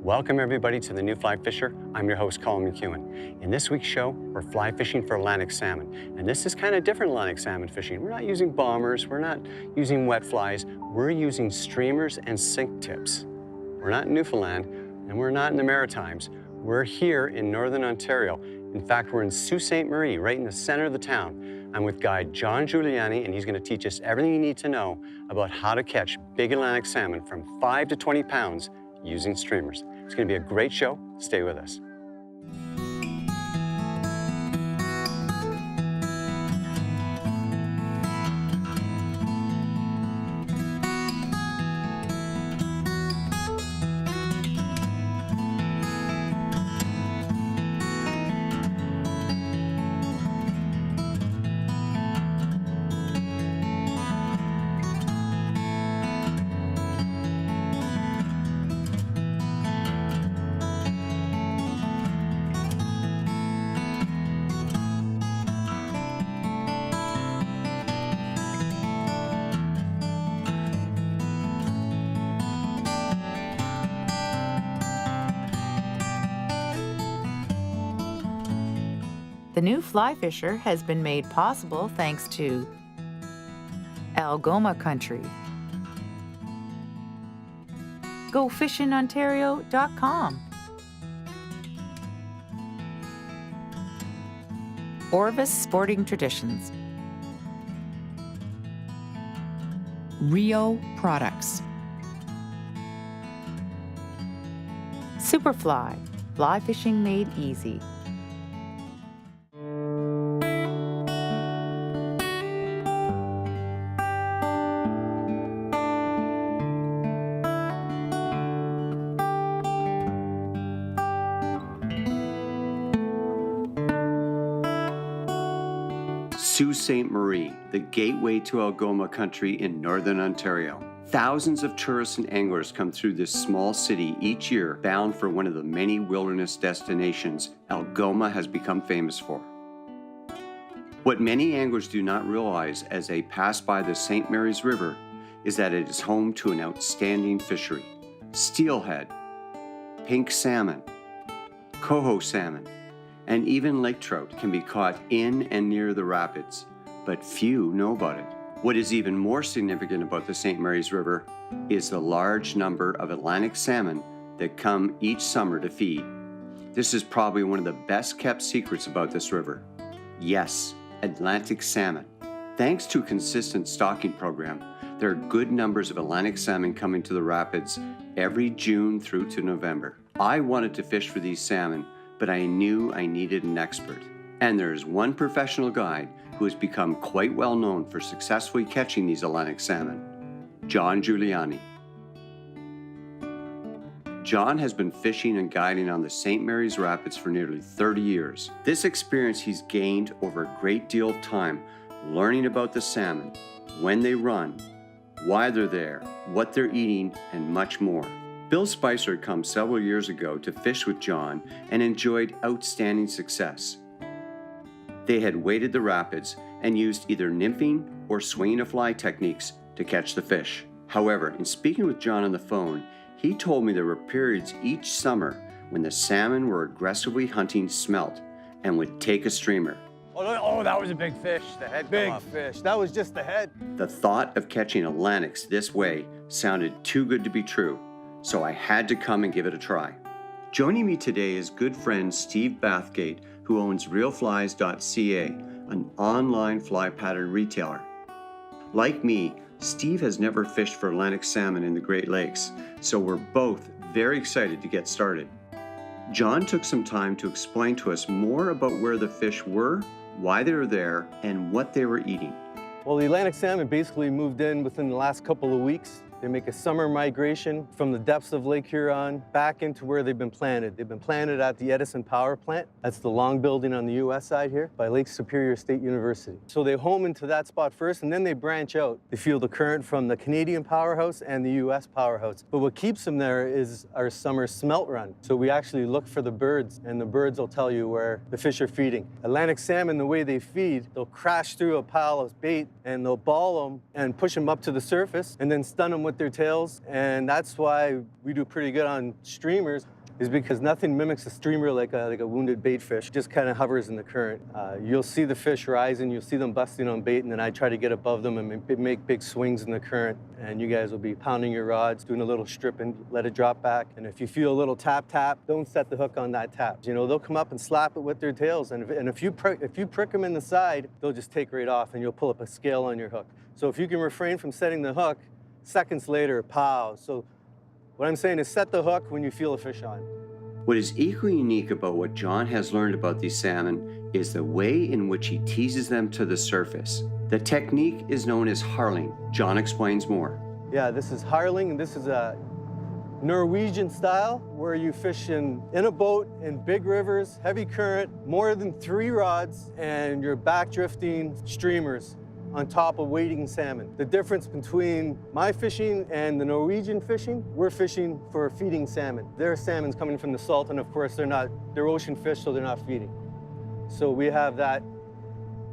Welcome everybody to the New Fly Fisher. I'm your host, Colin McKeown. In this week's show, we're fly fishing for Atlantic salmon. And this is kind of different Atlantic salmon fishing. We're not using bombers, we're not using wet flies, we're using streamers and sink tips. We're not in Newfoundland, and we're not in the Maritimes. We're here in Northern Ontario. In fact, we're in Sault Ste. Marie, right in the center of the town. I'm with guide John Giuliani, and he's going to teach us everything you need to know about how to catch big Atlantic salmon from 5 to 20 pounds using streamers. It's going to be a great show. Stay with us. The new fly fisher has been made possible thanks to Algoma Country, GoFishingOntario.com, Orvis Sporting Traditions, Rio Products, Superfly, fly fishing made easy. Sault Ste. Marie, the gateway to Algoma country in Northern Ontario. Thousands of tourists and anglers come through this small city each year, bound for one of the many wilderness destinations Algoma has become famous for. What many anglers do not realize as they pass by the St. Mary's River is that it is home to an outstanding fishery. Steelhead, pink salmon, coho salmon, and even lake trout can be caught in and near the rapids, but few know about it. What is even more significant about the St. Mary's River is the large number of Atlantic salmon that come each summer to feed. This is probably one of the best kept secrets about this river. Yes, Atlantic salmon. Thanks to a consistent stocking program, there are good numbers of Atlantic salmon coming to the rapids every June through to November. I wanted to fish for these salmon, but I knew I needed an expert. And there is one professional guide who has become quite well known for successfully catching these Atlantic salmon, John Giuliani. John has been fishing and guiding on the St. Mary's Rapids for nearly 30 years. This experience he's gained over a great deal of time learning about the salmon, when they run, why they're there, what they're eating, and much more. Bill Spicer had come several years ago to fish with John and enjoyed outstanding success. They had waded the rapids and used either nymphing or swinging a fly techniques to catch the fish. However, in speaking with John on the phone, he told me there were periods each summer when the salmon were aggressively hunting smelt and would take a streamer. Oh, that was a big fish. The head Big come up. fish. That was just the head. The thought of catching Atlantics this way sounded too good to be true, so I had to come and give it a try. Joining me today is good friend Steve Bathgate, who owns Reelflies.ca, an online fly pattern retailer. Like me, Steve has never fished for Atlantic salmon in the Great Lakes, so we're both very excited to get started. John took some time to explain to us more about where the fish were, why they were there, and what they were eating. Well, the Atlantic salmon basically moved in within the last couple of weeks. They make a summer migration from the depths of Lake Huron back into where they've been planted. They've been planted at the Edison Power Plant. That's the long building on the US side here by Lake Superior State University. So they home into that spot first, and then they branch out. They feel the current from the Canadian powerhouse and the US powerhouse. But what keeps them there is our summer smelt run. So we actually look for the birds, and the birds will tell you where the fish are feeding. Atlantic salmon, the way they feed, they'll crash through a pile of bait, and they'll ball them and push them up to the surface, and then stun them with with their tails, and that's why we do pretty good on streamers, is because nothing mimics a streamer like a wounded bait fish. It just kind of hovers in the current. You'll see the fish rising, you'll see them busting on bait, and then I try to get above them and make big swings in the current, and you guys will be pounding your rods, doing a little strip and let it drop back. And if you feel a little tap, don't set the hook on that tap. You know, they'll come up and slap it with their tails, and if you prick them in the side, they'll just take right off, and you'll pull up a scale on your hook. So if you can refrain from setting the hook, seconds later, pow. So what I'm saying is set the hook when you feel a fish on. What is equally unique about what John has learned about these salmon is the way in which he teases them to the surface. The technique is known as harling. John explains more. Yeah, this is harling, and this is a Norwegian style where you fish in a boat in big rivers, heavy current, more than 3 rods, and you're back drifting streamers on top of wading salmon. The difference between my fishing and the Norwegian fishing, we're fishing for feeding salmon. Their salmon's coming from the salt, and of course they're ocean fish, so they're not feeding. So we have that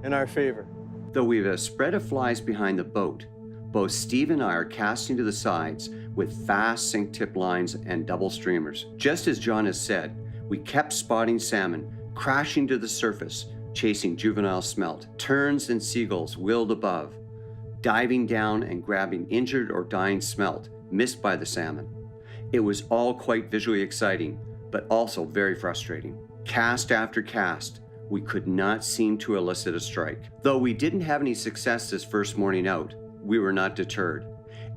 in our favor. Though we have a spread of flies behind the boat, both Steve and I are casting to the sides with fast sink tip lines and double streamers. Just as John has said, we kept spotting salmon crashing to the surface, chasing juvenile smelt. Terns and seagulls wheeled above, diving down and grabbing injured or dying smelt missed by the salmon. It was all quite visually exciting, but also very frustrating. Cast after cast, we could not seem to elicit a strike. Though we didn't have any success this first morning out, we were not deterred,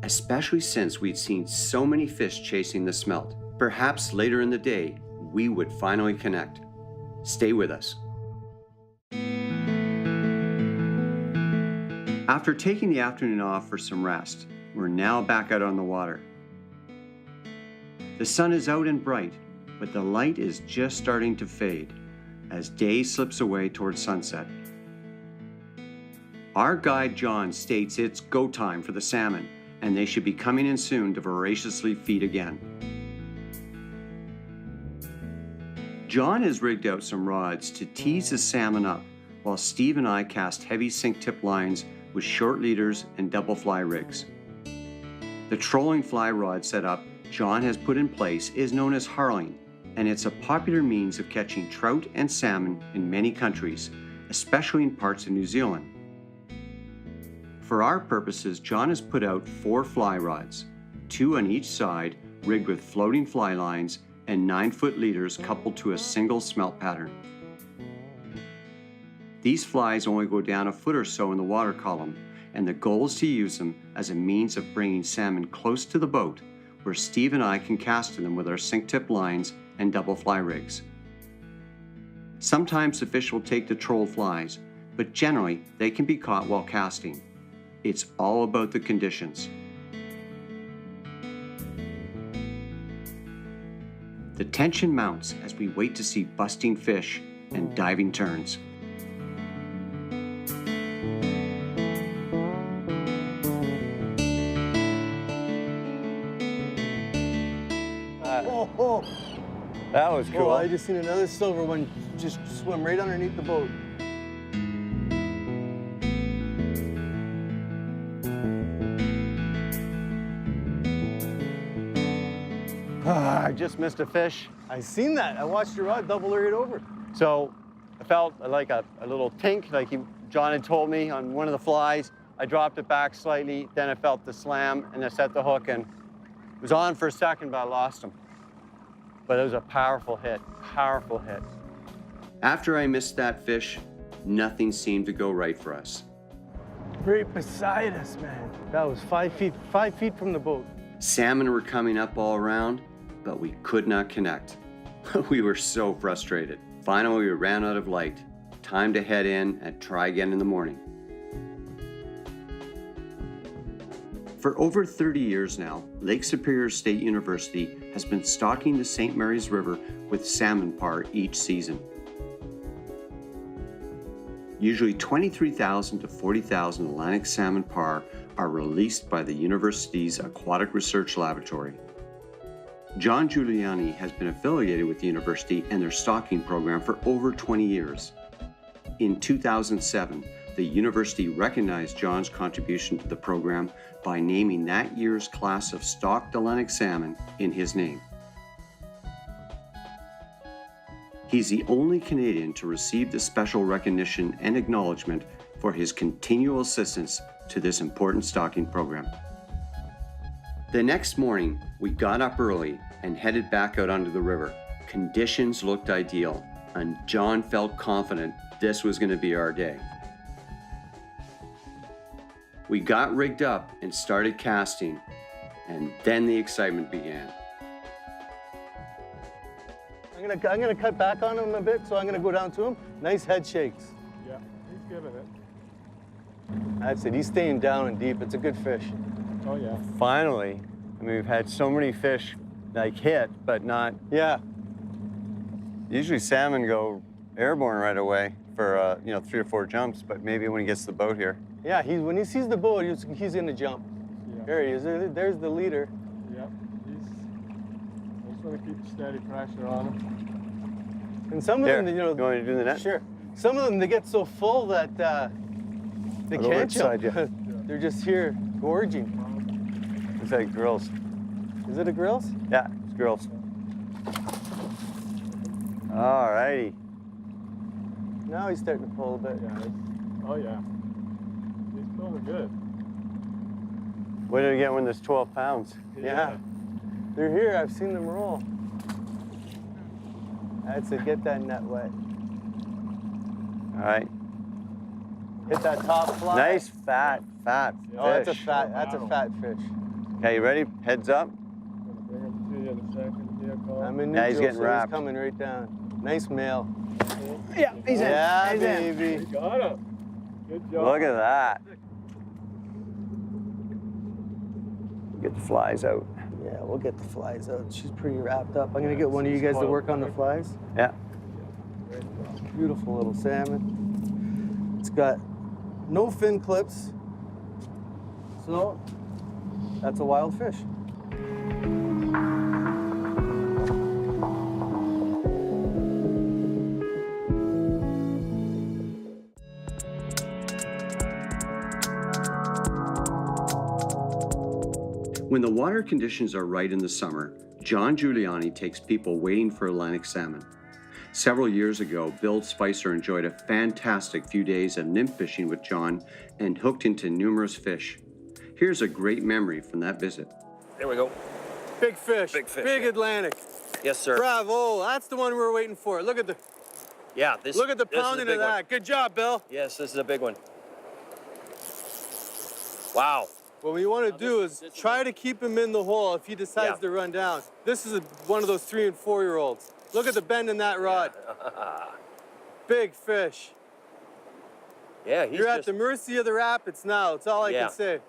especially since we'd seen so many fish chasing the smelt. Perhaps later in the day, we would finally connect. Stay with us. After taking the afternoon off for some rest, we're now back out on the water. The sun is out and bright, but the light is just starting to fade as day slips away towards sunset. Our guide John states it's go time for the salmon, and they should be coming in soon to voraciously feed again. John has rigged out some rods to tease the salmon up, while Steve and I cast heavy sink tip lines with short leaders and double fly rigs. The trolling fly rod setup John has put in place is known as harling, and it's a popular means of catching trout and salmon in many countries, especially in parts of New Zealand. For our purposes, John has put out 4 fly rods, 2 on each side, rigged with floating fly lines and 9-foot leaders coupled to a single smelt pattern. These flies only go down a foot or so in the water column, and the goal is to use them as a means of bringing salmon close to the boat, where Steve and I can cast to them with our sink tip lines and double fly rigs. Sometimes the fish will take the troll flies, but generally they can be caught while casting. It's all about the conditions. The tension mounts as we wait to see busting fish and diving terns. That was cool. Oh, I just seen another silver one just swim right underneath the boat. I just missed a fish. I seen that. I watched your rod double right over. So I felt like a little tink, like John had told me on one of the flies. I dropped it back slightly, then I felt the slam, and I set the hook, and it was on for a second, but I lost him. But it was a powerful hit, powerful hit. After I missed that fish, nothing seemed to go right for us. Right beside us, man. That was 5 feet from the boat. Salmon were coming up all around, but we could not connect. We were so frustrated. Finally, we ran out of light. Time to head in and try again in the morning. For over 30 years now, Lake Superior State University has been stocking the St. Mary's River with salmon parr each season. Usually 23,000 to 40,000 Atlantic salmon parr are released by the university's Aquatic Research Laboratory. John Giuliani has been affiliated with the university and their stocking program for over 20 years. In 2007, the university recognized John's contribution to the program by naming that year's class of stocked Atlantic salmon in his name. He's the only Canadian to receive the special recognition and acknowledgement for his continual assistance to this important stocking program. The next morning, we got up early and headed back out onto the river. Conditions looked ideal, and John felt confident this was going to be our day. We got rigged up and started casting, and then the excitement began. I'm gonna cut back on him a bit, so I'm gonna go down to him. Nice head shakes. Yeah, he's giving it. That's it. He's staying down and deep. It's a good fish. Oh, yeah. Finally, I mean, we've had so many fish like hit, but not. Yeah. Usually salmon go airborne right away for 3 or 4 jumps, but maybe when he gets to the boat here. Yeah. When he sees the boat, he's gonna jump. Yeah. There he is. There's the leader. Yeah, I just want to keep steady pressure on him. And some of them, You want me to do the net? Sure. Some of them, they get so full that they I'll go can't jump. inside you. They're just here gorging. It's like grills. Is it a grills? Yeah, it's grills. All righty. Now he's starting to pull a bit. Yeah, oh, yeah. He's pulling good. What did we get when there's 12 pounds? Yeah. They're here. I've seen them roll. That's it. Get that net wet. All right. Hit that top fly. Nice fat fish. Oh, that's a fat fish. Okay, you ready? Heads up. I'm going to bring him to you in a second here, Colin. I'm in Yeah, neutral, he's getting so wrapped. he's coming right down. Nice male. Yeah, he's in. Yeah, He's in. baby. We got him. Good job. Look at that. Get the flies out. Yeah, we'll get the flies out. She's pretty wrapped up. I'm gonna get one of you guys to work on the flies. Yeah. Beautiful little salmon. It's got no fin clips, so that's a wild fish. When the water conditions are right in the summer, John Giuliani takes people wading for Atlantic salmon. Several years ago, Bill Spicer enjoyed a fantastic few days of nymph fishing with John and hooked into numerous fish. Here's a great memory from that visit. There we go. Big fish. Big fish, Big yeah. Atlantic. Yes, sir. Bravo. That's the one we were waiting for. Look at the Yeah, this. look at the this is a pounding big of that. one. Good job, Bill. Yes, this is a big one. Wow. What we want to do is try to keep him in the hole if he decides Yeah. to run down. This is one of those 3- and 4-year-olds. Look at the bend in that rod. Big fish. Yeah, he's You're at just. the mercy of the rapids now. That's all I Yeah. can say.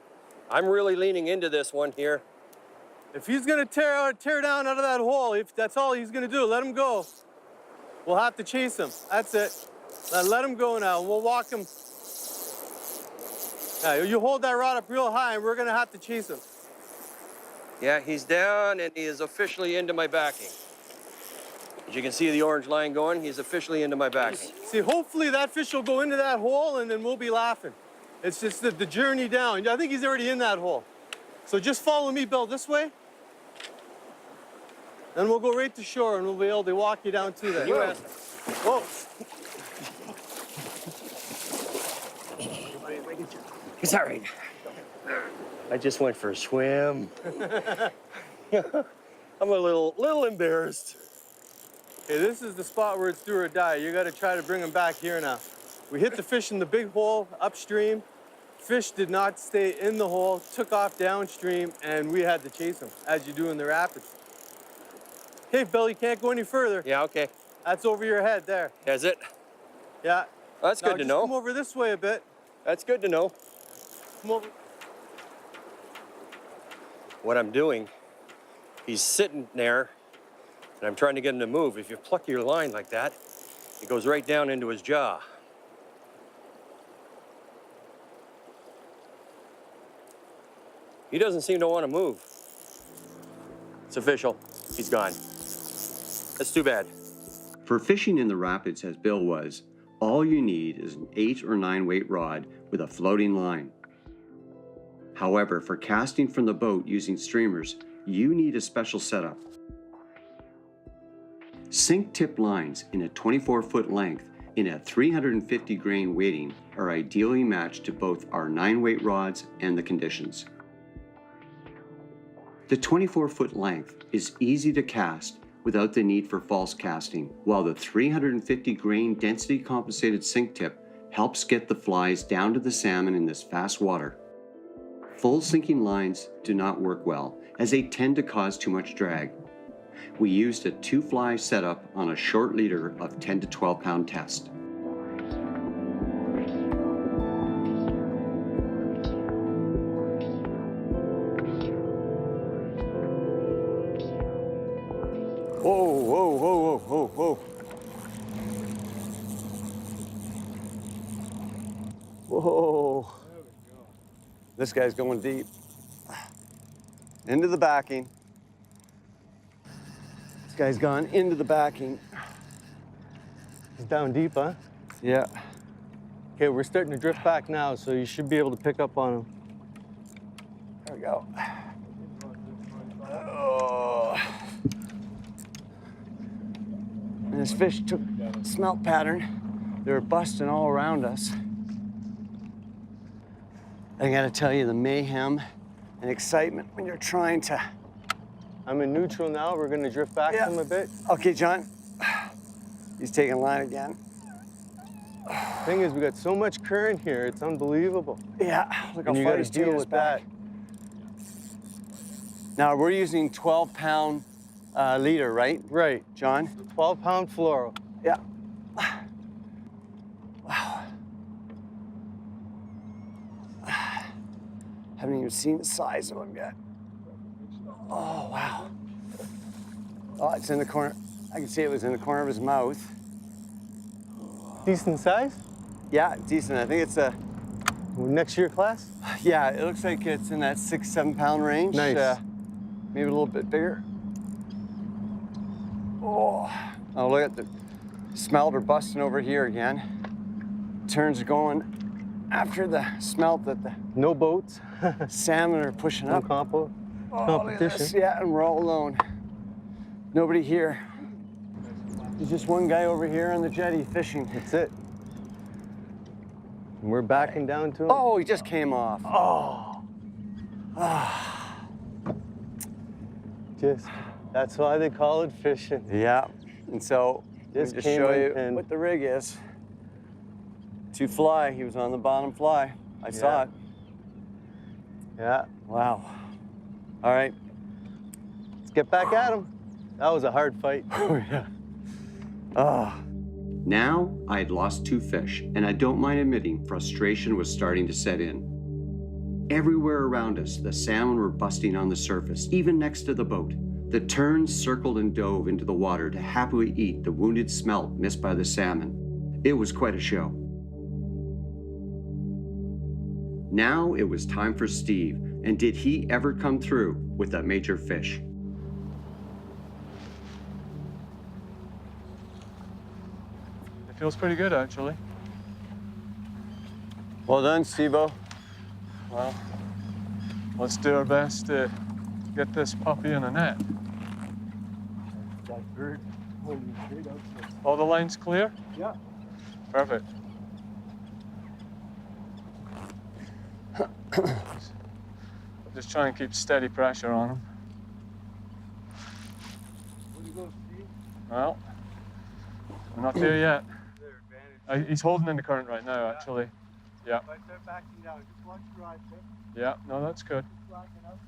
I'm really leaning into this one here. If he's gonna tear down out of that hole, if that's all he's gonna do, let him go. We'll have to chase him. That's it. Let him go now. We'll walk him. Yeah, you hold that rod up real high, and we're gonna have to chase him. Yeah, he's down and he is officially into my backing. As you can see the orange line going, he's officially into my backing. See, hopefully that fish will go into that hole, and then we'll be laughing. It's just the journey down. I think he's already in that hole. So just follow me, Bill, this way. Then we'll go right to shore, and we'll be able to walk you down to that. You asked. Whoa. It's all right. I just went for a swim. I'm a little embarrassed. Okay, this is the spot where it's do or die. You got to try to bring him back here now. We hit the fish in the big hole upstream. Fish did not stay in the hole, took off downstream, and we had to chase him, as you do in the rapids. Okay, Bill, you can't go any further. Yeah, okay. That's over your head there. Is it? Yeah. Well, that's Now good to just know. Come over this way a bit. That's good to know. Come over. What I'm doing, he's sitting there, and I'm trying to get him to move. If you pluck your line like that, it goes right down into his jaw. He doesn't seem to want to move. It's official. He's gone. That's too bad. For fishing in the rapids as Bill was, All you need is an 8 or 9 weight rod with a floating line. However, for casting from the boat using streamers, you need a special setup. Sink tip lines in a 24-foot length in a 350 grain weighting are ideally matched to both our 9-weight rods and the conditions. The 24-foot length is easy to cast without the need for false casting, while the 350 grain density compensated sink tip helps get the flies down to the salmon in this fast water. Full sinking lines do not work well, as they tend to cause too much drag. We used a 2-fly setup on a short leader of 10 to 12 pound test. Whoa, whoa, whoa, whoa, whoa, whoa. Whoa. This guy's going deep. Into the backing. This guy's gone into the backing. He's down deep, huh? Yeah. Okay, we're starting to drift back now, so you should be able to pick up on him. There we go. Oh. And this fish took smelt pattern. They were busting all around us. I gotta tell you, the mayhem and excitement when you're trying to... I'm in neutral now. We're gonna drift back from a bit. Okay, John. He's taking line again. Thing is, we got so much current here. It's unbelievable. Yeah, look how And you far gotta he's taking deal us with back. that. Now, we're using 12-pound leader, right? Right. John? 12-pound fluoro. Yeah. Wow. Haven't even seen the size of him yet. Oh, wow. Oh, it's in the corner. I can see it was in the corner of his mouth. Decent size? Yeah, decent. I think it's a... Next year class? Yeah, it looks like it's in that 6-7 pound range. Nice. Maybe a little bit bigger. Oh, look at the smelt are busting over here again. Turns are going after the smelt that the No boats. salmon are pushing No up. compo. Oh, look at competition. this. Yeah, and we're all alone. Nobody here. There's just one guy over here on the jetty fishing. That's it. And we're backing down to him. Oh, he just came off. Oh. Just, that's why they call it fishing. Yeah, and so Just just came show in you and- what the rig is. 2-fly, he was on the bottom fly. I saw it. Yeah. Wow. All right. Let's get back at him. That was a hard fight. Oh, yeah. Oh. Now, I had lost 2 fish, and I don't mind admitting frustration was starting to set in. Everywhere around us, the salmon were busting on the surface, even next to the boat. The terns circled and dove into the water to happily eat the wounded smelt missed by the salmon. It was quite a show. Now it was time for Steve, and did he ever come through with a major fish? It feels pretty good, actually. Well done, Steve-O. Well, let's do our best to get this puppy in a net. That bird pointing straight out to us. All the lines clear? Yeah. Perfect. Just try and keep steady pressure on him. Where do you go, Steve? Well, we're not there yet. Their advantage. He's holding in the current right now, actually. Yeah, If I start backing down, just watch your eyes, okay? yeah, no, that's good. Just blacking out.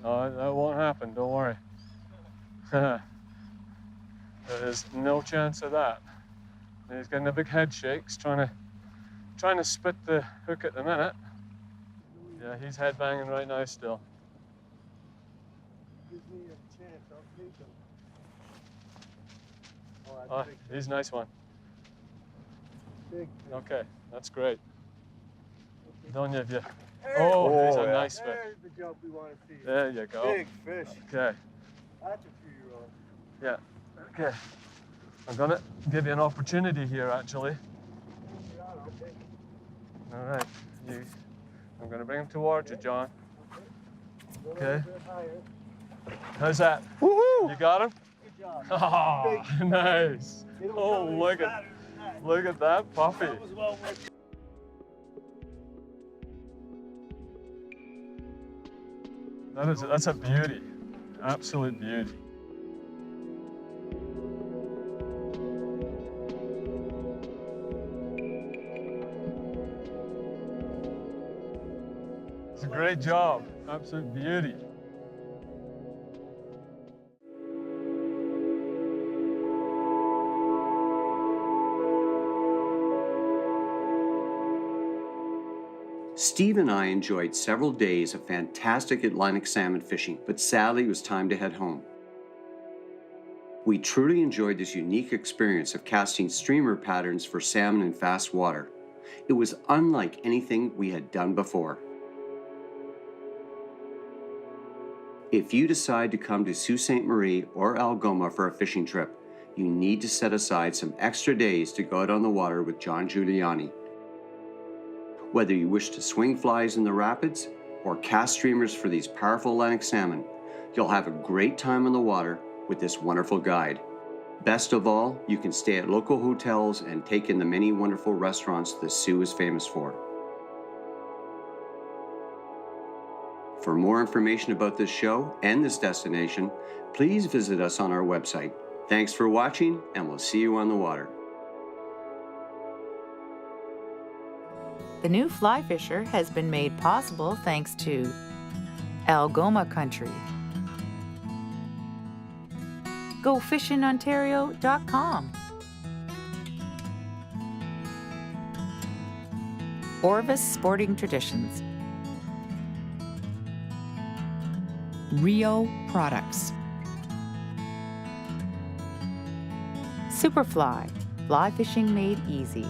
No, that won't happen, don't worry. There's no chance of that. He's getting a big head shakes, trying to spit the hook at the minute. Yeah, he's head banging right now still. Gives me a chance, I'll take him. Oh, that's Oh, big. he's a nice one. Big. Okay, that's great. Don't you? Oh, he's a yeah. nice fish. There's the jump we want to see. There you go. Big fish. Okay, That's a 2-year-old. yeah, okay. I'm gonna give you an opportunity here, actually. All right, I'm going to bring him towards you, John. Okay. How's that? Woohoo! You got him? Good job. Oh, nice. Oh, look at that puppy. That's a beauty, absolute beauty. It's a great job, absolute beauty. Steve and I enjoyed several days of fantastic Atlantic salmon fishing, but sadly it was time to head home. We truly enjoyed this unique experience of casting streamer patterns for salmon in fast water. It was unlike anything we had done before. If you decide to come to Sault Ste. Marie or Algoma for a fishing trip, you need to set aside some extra days to go out on the water with John Giuliani. Whether you wish to swing flies in the rapids or cast streamers for these powerful Atlantic salmon, you'll have a great time on the water with this wonderful guide. Best of all, you can stay at local hotels and take in the many wonderful restaurants the Soo is famous for. For more information about this show and this destination, please visit us on our website. Thanks for watching, and we'll see you on the water. The new fly fisher has been made possible thanks to Algoma Country, GoFishingOntario.com, Orvis Sporting Traditions, Rio Products, Superfly, fly fishing made easy.